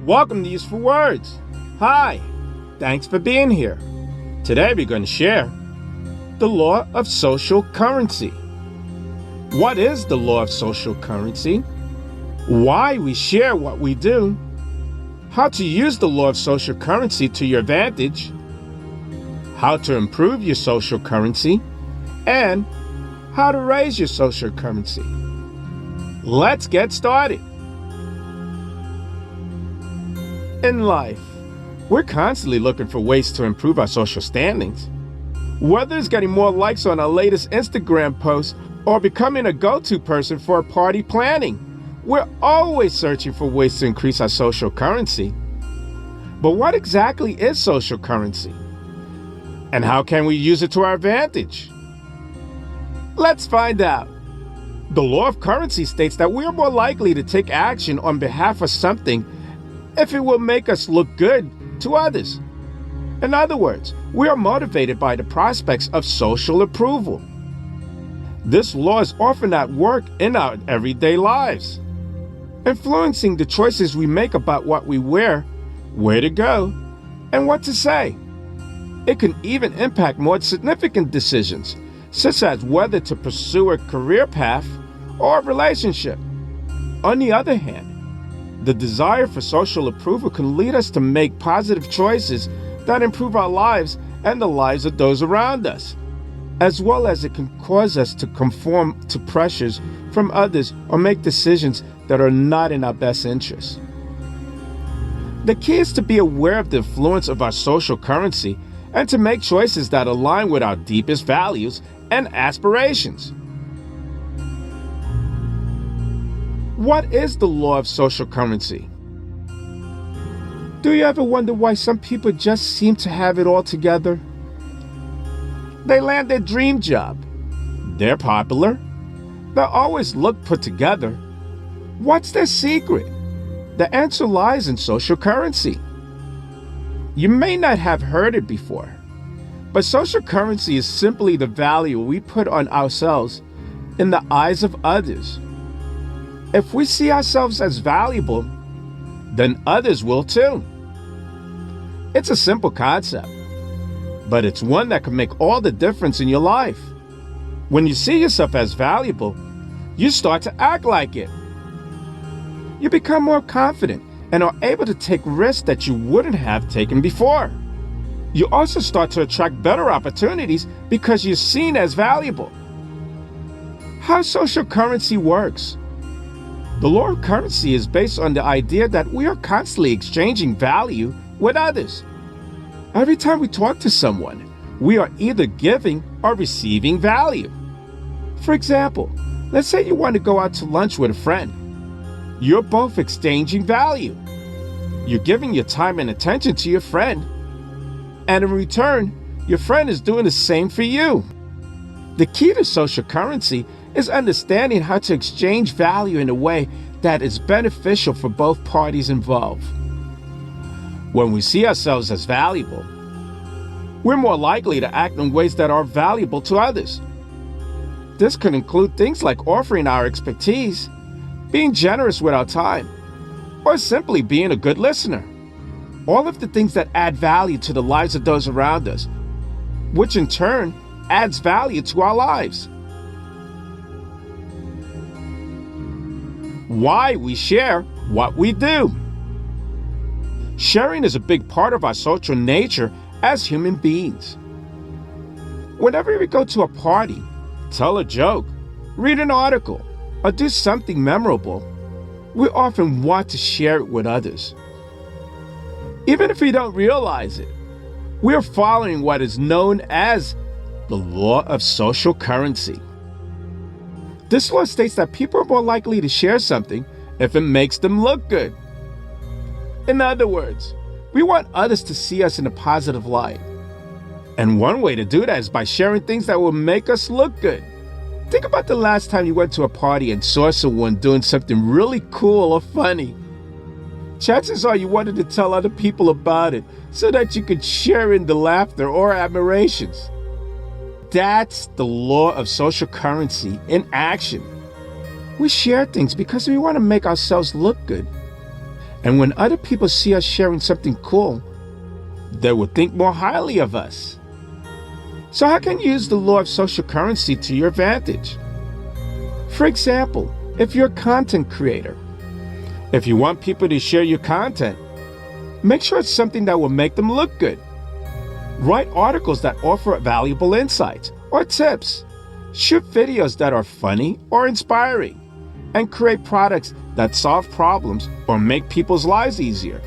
Welcome to Useful Words. Hi, thanks for being here. Today we're going to share the law of social currency. What is the law of social currency? Why we share what we do? How to use the law of social currency to your advantage? How to improve your social currency? And how to raise your social currency. Let's get started. In life, we're constantly looking for ways to improve our social standings. Whether it's getting more likes on our latest Instagram post or becoming a go-to person for party planning, we're always searching for ways to increase our social currency. But what exactly is social currency? And how can we use it to our advantage? Let's find out. The law of currency states that we are more likely to take action on behalf of something if it will make us look good to others. In other words, we are motivated by the prospects of social approval. This law is often at work in our everyday lives, influencing the choices we make about what we wear, where to go, and what to say. It can even impact more significant decisions, such as whether to pursue a career path or a relationship. On the other hand, the desire for social approval can lead us to make positive choices that improve our lives and the lives of those around us, as well as it can cause us to conform to pressures from others or make decisions that are not in our best interest. The key is to be aware of the influence of our social currency and to make choices that align with our deepest values and aspirations. What is the law of social currency? Do you ever wonder why some people just seem to have it all together? They land their dream job. They're popular. They always look put together. What's their secret? The answer lies in social currency. You may not have heard it before, but social currency is simply the value we put on ourselves in the eyes of others. If we see ourselves as valuable, then others will too. It's a simple concept, but it's one that can make all the difference in your life. When you see yourself as valuable, you start to act like it. You become more confident and are able to take risks that you wouldn't have taken before. You also start to attract better opportunities because you're seen as valuable. How social currency works. The law of currency is based on the idea that we are constantly exchanging value with others. Every time we talk to someone, we are either giving or receiving value. For example, let's say you want to go out to lunch with a friend. You're both exchanging value. You're giving your time and attention to your friend, and in return, your friend is doing the same for you. The key to social currency is understanding how to exchange value in a way that is beneficial for both parties involved. When we see ourselves as valuable, we're more likely to act in ways that are valuable to others. This can include things like offering our expertise, being generous with our time, or simply being a good listener. All of the things that add value to the lives of those around us, which in turn adds value to our lives. Why we share what we do. Sharing is a big part of our social nature as human beings. Whenever we go to a party, tell a joke, read an article, or do something memorable, we often want to share it with others. Even if we don't realize it, we are following what is known as the law of social currency. This law states that people are more likely to share something if it makes them look good. In other words, we want others to see us in a positive light. And one way to do that is by sharing things that will make us look good. Think about the last time you went to a party and saw someone doing something really cool or funny. Chances are you wanted to tell other people about it so that you could share in the laughter or admirations. That's the law of social currency in action. We share things because we want to make ourselves look good. And when other people see us sharing something cool, they will think more highly of us. So how can you use the law of social currency to your advantage? For example, if you're a content creator, if you want people to share your content, make sure it's something that will make them look good. Write articles that offer valuable insights or tips. Shoot videos that are funny or inspiring. And create products that solve problems or make people's lives easier.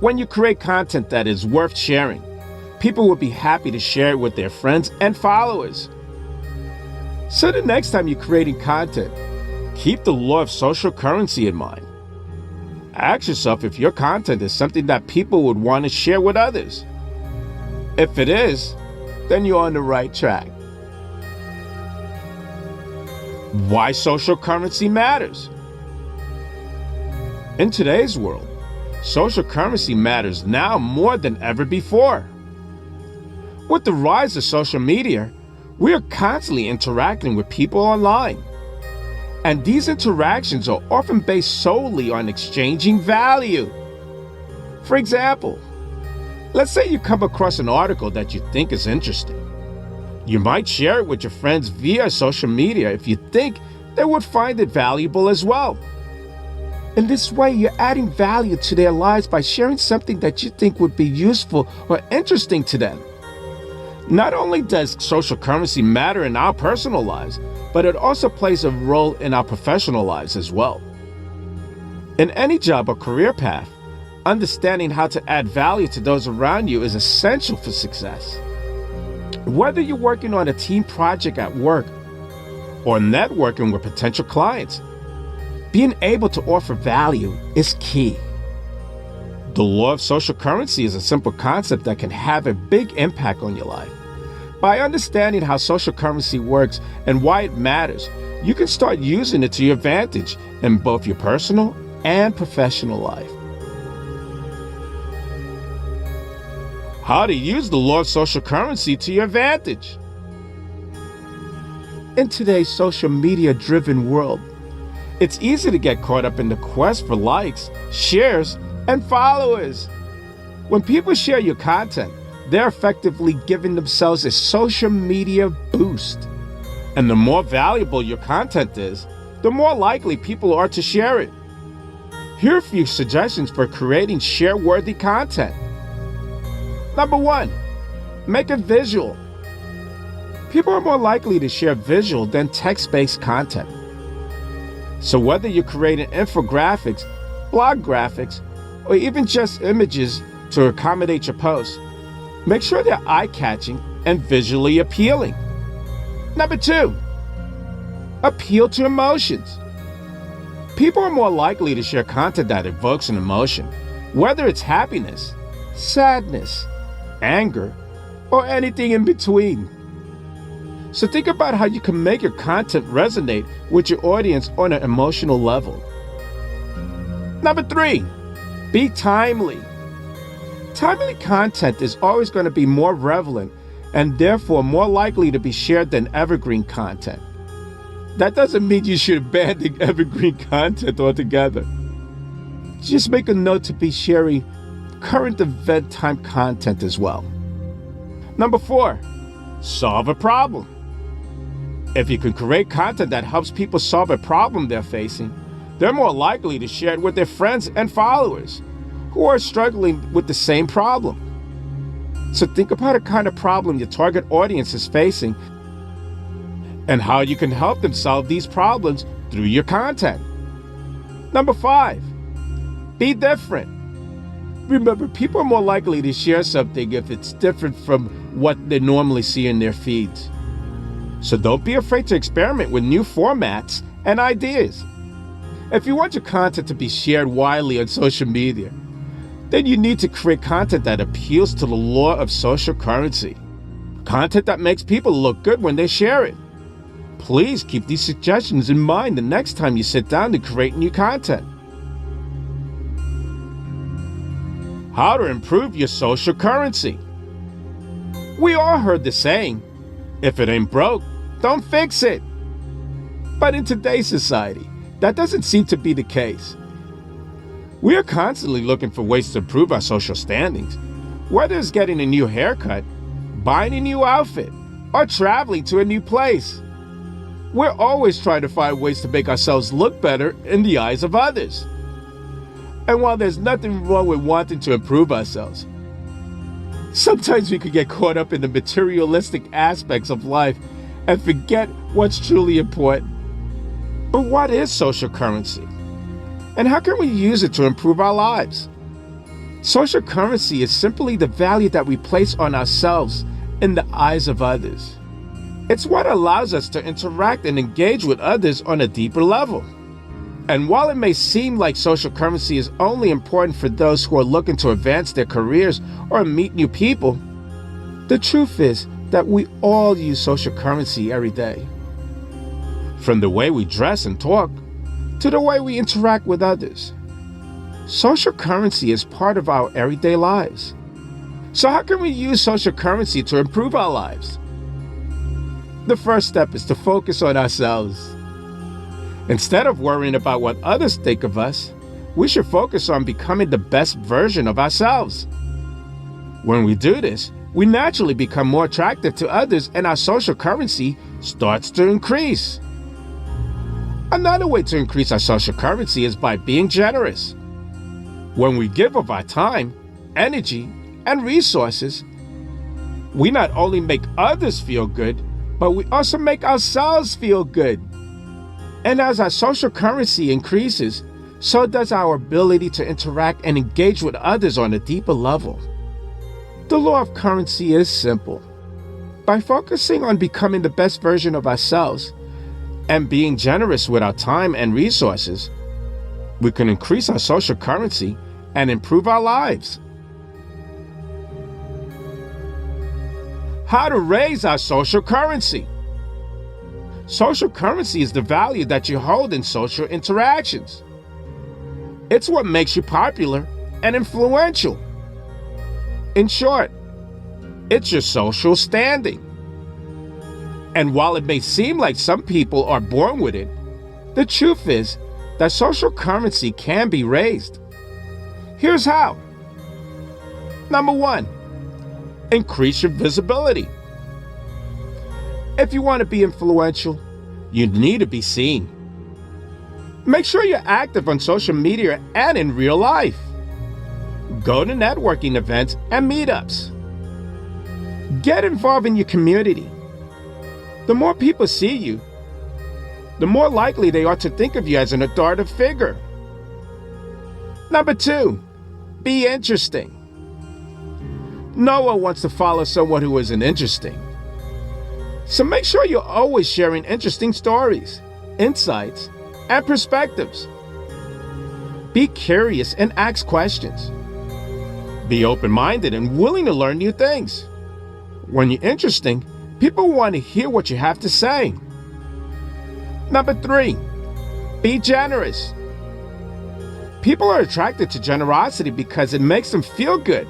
When you create content that is worth sharing, people will be happy to share it with their friends and followers. So the next time you're creating content, keep the law of social currency in mind. Ask yourself if your content is something that people would want to share with others. If it is, then you're on the right track. Why social currency matters. In today's world, social currency matters now more than ever before. With the rise of social media, we are constantly interacting with people online. And these interactions are often based solely on exchanging value. For example, let's say you come across an article that you think is interesting. You might share it with your friends via social media if you think they would find it valuable as well. In this way, you're adding value to their lives by sharing something that you think would be useful or interesting to them. Not only does social currency matter in our personal lives, but it also plays a role in our professional lives as well. In any job or career path, understanding how to add value to those around you is essential for success. Whether you're working on a team project at work or networking with potential clients, being able to offer value is key. The law of social currency is a simple concept that can have a big impact on your life. By understanding how social currency works and why it matters, you can start using it to your advantage in both your personal and professional life. How to use the law of social currency to your advantage. In today's social media-driven world, it's easy to get caught up in the quest for likes, shares, and followers. When people share your content, they're effectively giving themselves a social media boost. And the more valuable your content is, the more likely people are to share it. Here are a few suggestions for creating share-worthy content. Number 1, make it visual. People are more likely to share visual than text-based content. So whether you're creating infographics, blog graphics, or even just images to accommodate your posts, make sure they're eye-catching and visually appealing. Number 2, appeal to emotions. People are more likely to share content that evokes an emotion, whether it's happiness, sadness, anger, or anything in between. So think about how you can make your content resonate with your audience on an emotional level. Number 3, be timely. Timely content is always going to be more relevant and therefore more likely to be shared than evergreen content. That doesn't mean you should abandon evergreen content altogether. Just make a note to be sharing current event time content as well. Number 4, solve a problem. If you can create content that helps people solve a problem they're facing, they're more likely to share it with their friends and followers who are struggling with the same problem. So think about the kind of problem your target audience is facing and how you can help them solve these problems through your content. Number 5, be different. Remember, people are more likely to share something if it's different from what they normally see in their feeds. So don't be afraid to experiment with new formats and ideas. If you want your content to be shared widely on social media, then you need to create content that appeals to the law of social currency. Content that makes people look good when they share it. Please keep these suggestions in mind the next time you sit down to create new content. How to improve your social currency. We all heard the saying, if it ain't broke, don't fix it. But in today's society, that doesn't seem to be the case. We are constantly looking for ways to improve our social standings, whether it's getting a new haircut, buying a new outfit, or traveling to a new place. We're always trying to find ways to make ourselves look better in the eyes of others. And while there's nothing wrong with wanting to improve ourselves, sometimes we could get caught up in the materialistic aspects of life and forget what's truly important. But what is social currency? And how can we use it to improve our lives? Social currency is simply the value that we place on ourselves in the eyes of others. It's what allows us to interact and engage with others on a deeper level. And while it may seem like social currency is only important for those who are looking to advance their careers or meet new people, the truth is that we all use social currency every day. From the way we dress and talk, to the way we interact with others. Social currency is part of our everyday lives. So how can we use social currency to improve our lives? The first step is to focus on ourselves. Instead of worrying about what others think of us, we should focus on becoming the best version of ourselves. When we do this, we naturally become more attractive to others and our social currency starts to increase. Another way to increase our social currency is by being generous. When we give of our time, energy, and resources, we not only make others feel good, but we also make ourselves feel good. And as our social currency increases, so does our ability to interact and engage with others on a deeper level. The law of currency is simple. By focusing on becoming the best version of ourselves and being generous with our time and resources, we can increase our social currency and improve our lives. How to raise our social currency. Social currency is the value that you hold in social interactions. It's what makes you popular and influential. In short, it's your social standing. And while it may seem like some people are born with it, the truth is that social currency can be raised. Here's how. Number 1, increase your visibility. If you want to be influential, you need to be seen. Make sure you're active on social media and in real life. Go to networking events and meetups. Get involved in your community. The more people see you, the more likely they are to think of you as an authoritative figure. Number 2, be interesting. No one wants to follow someone who isn't interesting. So make sure you're always sharing interesting stories, insights, and perspectives. Be curious and ask questions. Be open-minded and willing to learn new things. When you're interesting, people want to hear what you have to say. Number 3, be generous. People are attracted to generosity because it makes them feel good.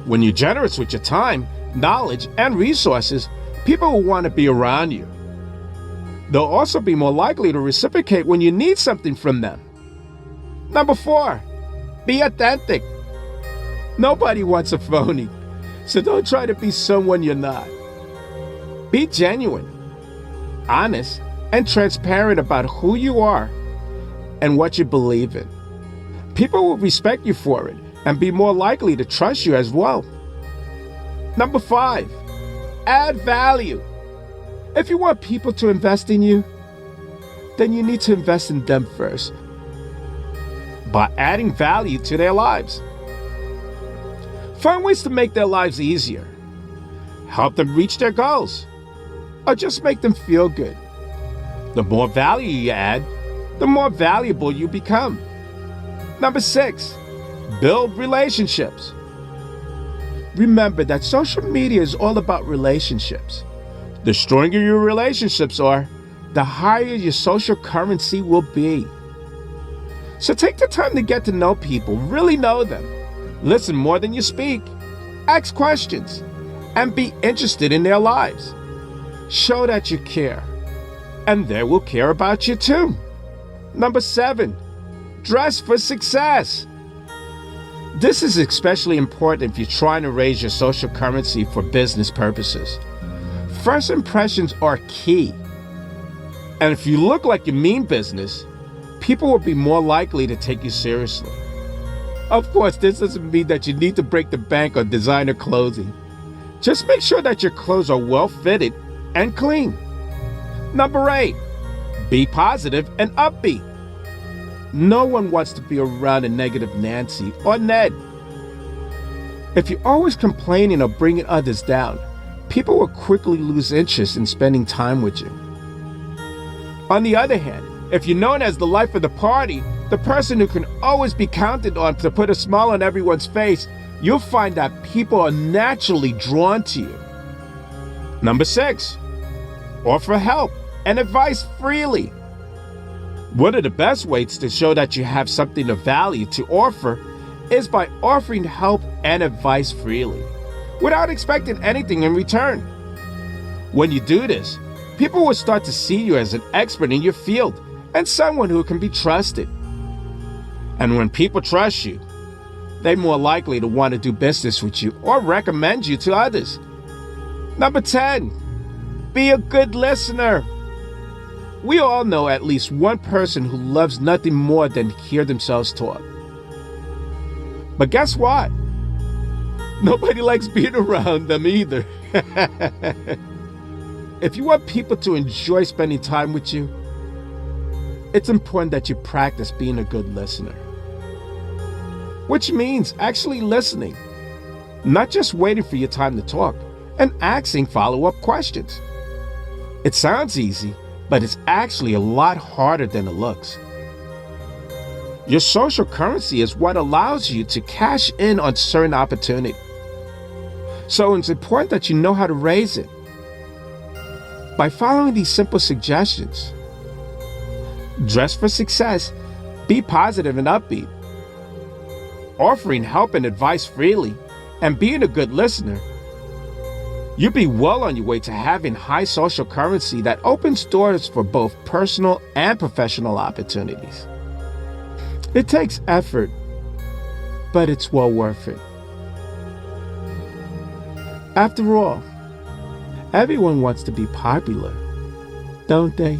When you're generous with your time, knowledge, and resources, people will want to be around you. They'll also be more likely to reciprocate when you need something from them. Number 4, be authentic. Nobody wants a phony, so don't try to be someone you're not. Be genuine, honest, and transparent about who you are and what you believe in. People will respect you for it and be more likely to trust you as well. Number 5, add value. If you want people to invest in you, then you need to invest in them first by adding value to their lives. Find ways to make their lives easier. Help them reach their goals, or just make them feel good. The more value you add, the more valuable you become. Number 6, build relationships. Remember that social media is all about relationships. The stronger your relationships are, the higher your social currency will be. So take the time to get to know people, really know them. Listen more than you speak. Ask questions and be interested in their lives. Show that you care, and they will care about you too. Number 7, Dress for success. This is especially important if you're trying to raise your social currency for business purposes. First impressions are key. And if you look like you mean business, people will be more likely to take you seriously. Of course, this doesn't mean that you need to break the bank on designer clothing. Just make sure that your clothes are well fitted and clean. Number 8, be positive and upbeat. No one wants to be around a negative Nancy or Ned. If you're always complaining or bringing others down, people will quickly lose interest in spending time with you. On the other hand, if you're known as the life of the party, the person who can always be counted on to put a smile on everyone's face, you'll find that people are naturally drawn to you. Number 6, offer help and advice freely. One of the best ways to show that you have something of value to offer is by offering help and advice freely, without expecting anything in return. When you do this, people will start to see you as an expert in your field and someone who can be trusted. And when people trust you, they're more likely to want to do business with you or recommend you to others. Number 10, be a good listener. We all know at least one person who loves nothing more than to hear themselves talk. But guess what? Nobody likes being around them either. If you want people to enjoy spending time with you, it's important that you practice being a good listener. Which means actually listening, not just waiting for your time to talk, and asking follow-up questions. It sounds easy, but it's actually a lot harder than it looks. Your social currency is what allows you to cash in on certain opportunity. So it's important that you know how to raise it. By following these simple suggestions: dress for success, be positive and upbeat, offering help and advice freely, and being a good listener, you'll be well on your way to having high social currency that opens doors for both personal and professional opportunities. It takes effort, but it's well worth it. After all, everyone wants to be popular, don't they?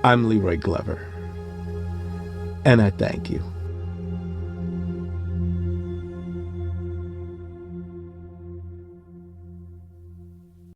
I'm Leroy Glover, and I thank you.